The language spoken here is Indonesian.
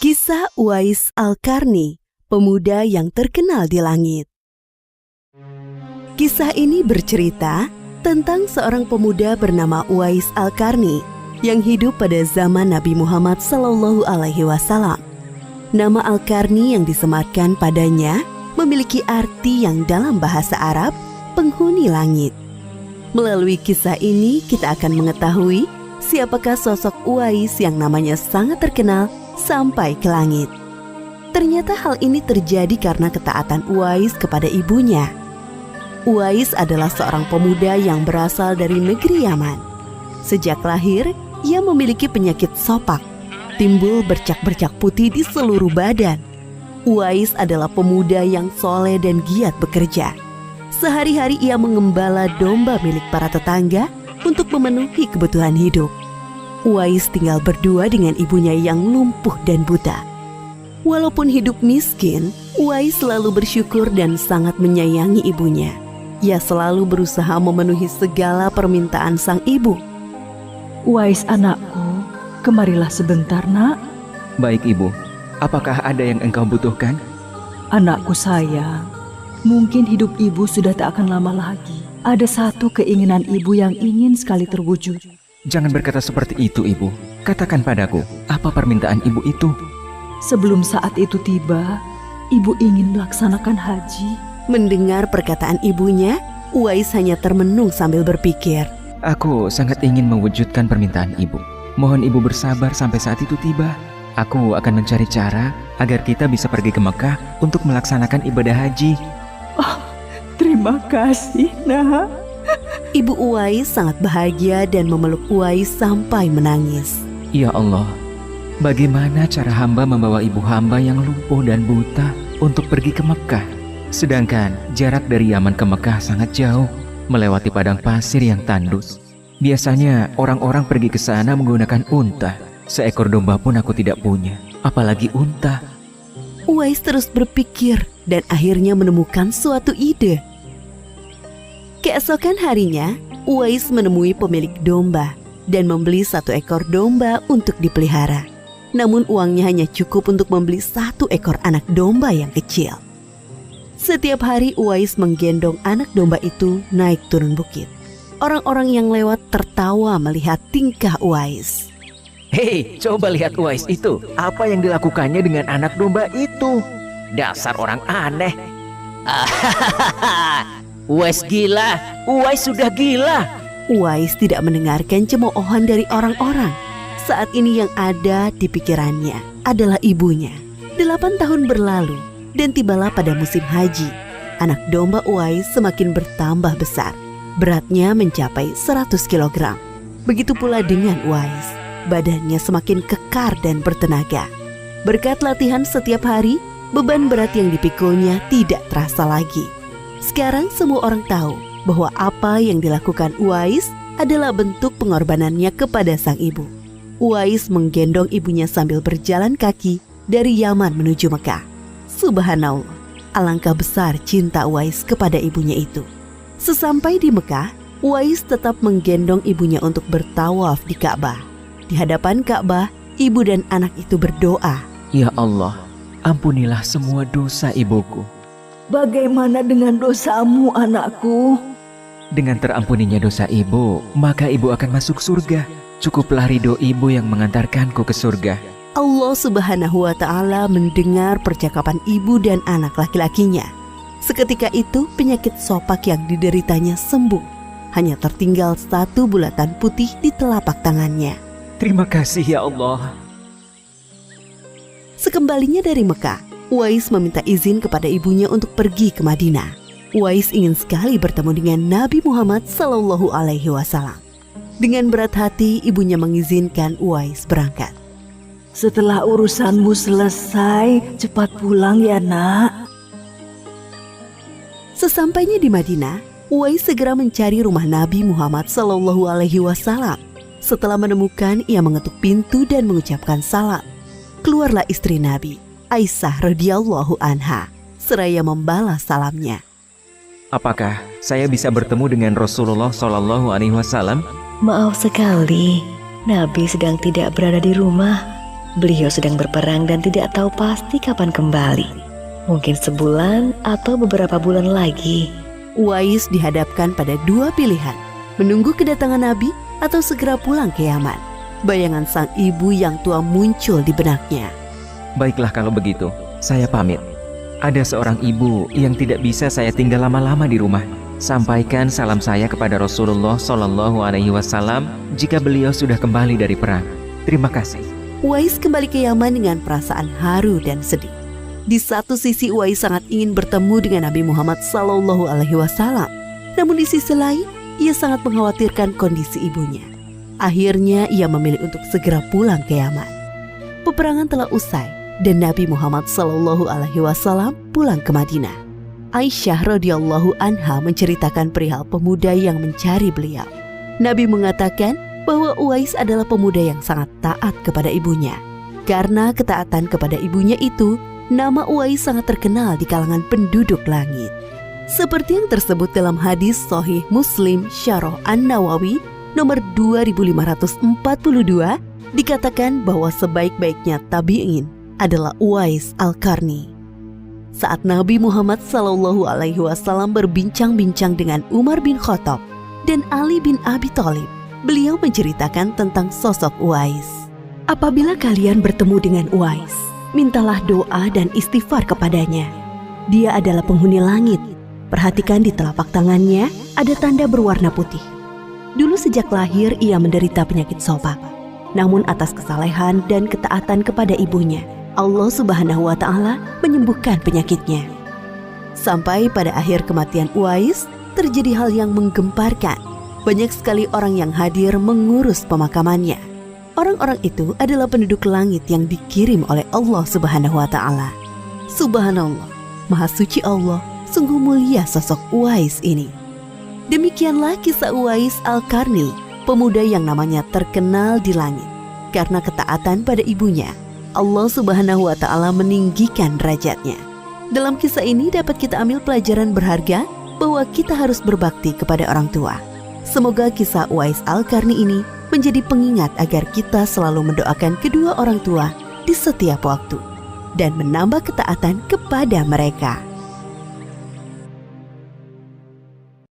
Kisah Uwais Al-Qarni, pemuda yang terkenal di langit. Kisah ini bercerita tentang seorang pemuda bernama Uwais Al-Qarni yang hidup pada zaman Nabi Muhammad SAW. Nama Al-Qarni yang disematkan padanya memiliki arti yang dalam bahasa Arab, penghuni langit. Melalui kisah ini kita akan mengetahui siapakah sosok Uwais yang namanya sangat terkenal sampai ke langit. Ternyata hal ini terjadi karena ketaatan Uwais kepada ibunya. Uwais adalah seorang pemuda yang berasal dari negeri Yaman. Sejak lahir, ia memiliki penyakit sopak, timbul bercak-bercak putih di seluruh badan. Uwais adalah pemuda yang soleh dan giat bekerja. Sehari-hari ia mengembala domba milik para tetangga untuk memenuhi kebutuhan hidup. Uwais tinggal berdua dengan ibunya yang lumpuh dan buta. Walaupun hidup miskin, Uwais selalu bersyukur dan sangat menyayangi ibunya. Ia selalu berusaha memenuhi segala permintaan sang ibu. Uwais anakku, kemarilah sebentar nak. Baik ibu, apakah ada yang engkau butuhkan? Anakku sayang, mungkin hidup ibu sudah tak akan lama lagi. Ada satu keinginan ibu yang ingin sekali terwujud. Jangan berkata seperti itu ibu. Katakan padaku, apa permintaan ibu itu? Sebelum saat itu tiba, ibu ingin melaksanakan haji. Mendengar perkataan ibunya, Uwais hanya termenung sambil berpikir. Aku sangat ingin mewujudkan permintaan ibu. Mohon ibu bersabar sampai saat itu tiba. Aku akan mencari cara agar kita bisa pergi ke Mekah untuk melaksanakan ibadah haji. Oh, terima kasih nak. Ibu Uwais sangat bahagia dan memeluk Uwais sampai menangis. Ya Allah, bagaimana cara hamba membawa ibu hamba yang lumpuh dan buta untuk pergi ke Mekah? Sedangkan jarak dari Yaman ke Mekah sangat jauh, melewati padang pasir yang tandus. Biasanya orang-orang pergi ke sana menggunakan unta. Seekor domba pun aku tidak punya, apalagi unta. Uwais terus berpikir dan akhirnya menemukan suatu ide. Keesokan harinya, Uwais menemui pemilik domba dan membeli 1 ekor domba untuk dipelihara. Namun uangnya hanya cukup untuk membeli 1 ekor anak domba yang kecil. Setiap hari Uwais menggendong anak domba itu naik turun bukit. Orang-orang yang lewat tertawa melihat tingkah Uwais. Hei, coba lihat Uwais itu. Apa yang dilakukannya dengan anak domba itu? Dasar orang aneh. Uwais gila. Uwais sudah gila. Uwais tidak mendengarkan cemoohan dari orang-orang. Saat ini yang ada di pikirannya adalah ibunya. 8 tahun berlalu dan tibalah pada musim haji. Anak domba Uwais semakin bertambah besar. Beratnya mencapai 100 kg. Begitu pula dengan Uwais. Badannya semakin kekar dan bertenaga. Berkat latihan setiap hari, beban berat yang dipikulnya tidak terasa lagi. Sekarang semua orang tahu bahwa apa yang dilakukan Uwais adalah bentuk pengorbanannya kepada sang ibu. Uwais menggendong ibunya sambil berjalan kaki dari Yaman menuju Mekah. Subhanallah, alangkah besar cinta Uwais kepada ibunya itu. Sesampai di Mekah, Uwais tetap menggendong ibunya untuk bertawaf di Ka'bah. Di hadapan Ka'bah, ibu dan anak itu berdoa. Ya Allah, ampunilah semua dosa ibuku. Bagaimana dengan dosamu anakku? Dengan terampuninya dosa ibu, maka ibu akan masuk surga. Cukuplah ridho ibu yang mengantarkanku ke surga. Allah Subhanahu wa Ta'ala mendengar percakapan ibu dan anak laki-lakinya. Seketika itu penyakit sopak yang dideritanya sembuh. Hanya tertinggal 1 bulatan putih di telapak tangannya. Terima kasih ya Allah. Sekembalinya dari Mekah, Uwais meminta izin kepada ibunya untuk pergi ke Madinah. Uwais ingin sekali bertemu dengan Nabi Muhammad SAW. Dengan berat hati, ibunya mengizinkan Uwais berangkat. Setelah urusanmu selesai, cepat pulang ya nak. Sesampainya di Madinah, Uwais segera mencari rumah Nabi Muhammad SAW. Setelah menemukan, ia mengetuk pintu dan mengucapkan salam. Keluarlah istri Nabi, Aisyah radhiyallahu anha, seraya membalas salamnya. Apakah saya bisa bertemu dengan Rasulullah SAW? Maaf sekali, Nabi sedang tidak berada di rumah. Beliau sedang berperang dan tidak tahu pasti kapan kembali. Mungkin sebulan atau beberapa bulan lagi. Uwais dihadapkan pada dua pilihan, menunggu kedatangan Nabi atau segera pulang ke Yaman. Bayangan sang ibu yang tua muncul di benaknya. Baiklah kalau begitu, saya pamit. Ada seorang ibu yang tidak bisa saya tinggal lama-lama di rumah. Sampaikan salam saya kepada Rasulullah SAW jika beliau sudah kembali dari perang. Terima kasih. Uwais kembali ke Yaman dengan perasaan haru dan sedih. Di satu sisi Uwais sangat ingin bertemu dengan Nabi Muhammad SAW. Namun di sisi lain, ia sangat mengkhawatirkan kondisi ibunya. Akhirnya ia memilih untuk segera pulang ke Yaman. Peperangan telah usai dan Nabi Muhammad SAW pulang ke Madinah. Aisyah radhiyallahu anha menceritakan perihal pemuda yang mencari beliau. Nabi mengatakan bahwa Uwais adalah pemuda yang sangat taat kepada ibunya. Karena ketaatan kepada ibunya itu, nama Uwais sangat terkenal di kalangan penduduk langit. Seperti yang tersebut dalam hadis Sahih Muslim Syarah An-Nawawi nomor 2542, dikatakan bahwa sebaik-baiknya tabi'in adalah Uwais Al-Qarni. Saat Nabi Muhammad SAW berbincang-bincang dengan Umar bin Khattab dan Ali bin Abi Thalib, beliau menceritakan tentang sosok Uwais. Apabila kalian bertemu dengan Uwais, mintalah doa dan istighfar kepadanya. Dia adalah penghuni langit. Perhatikan di telapak tangannya ada tanda berwarna putih. Dulu sejak lahir ia menderita penyakit sopak. Namun atas kesalehan dan ketaatan kepada ibunya, Allah Subhanahu wa Ta'ala menyembuhkan penyakitnya. Sampai pada akhir kematian Uwais, terjadi hal yang menggemparkan. Banyak sekali orang yang hadir mengurus pemakamannya. Orang-orang itu adalah penduduk langit yang dikirim oleh Allah Subhanahu wa Ta'ala. Subhanallah, Maha Suci Allah, sungguh mulia sosok Uwais ini. Demikianlah kisah Uwais Al-Qarni, pemuda yang namanya terkenal di langit. Karena ketaatan pada ibunya, Allah Subhanahu wa Ta'ala meninggikan derajatnya. Dalam kisah ini dapat kita ambil pelajaran berharga bahwa kita harus berbakti kepada orang tua. Semoga kisah Uwais Al-Qarni ini menjadi pengingat agar kita selalu mendoakan kedua orang tua di setiap waktu dan menambah ketaatan kepada mereka.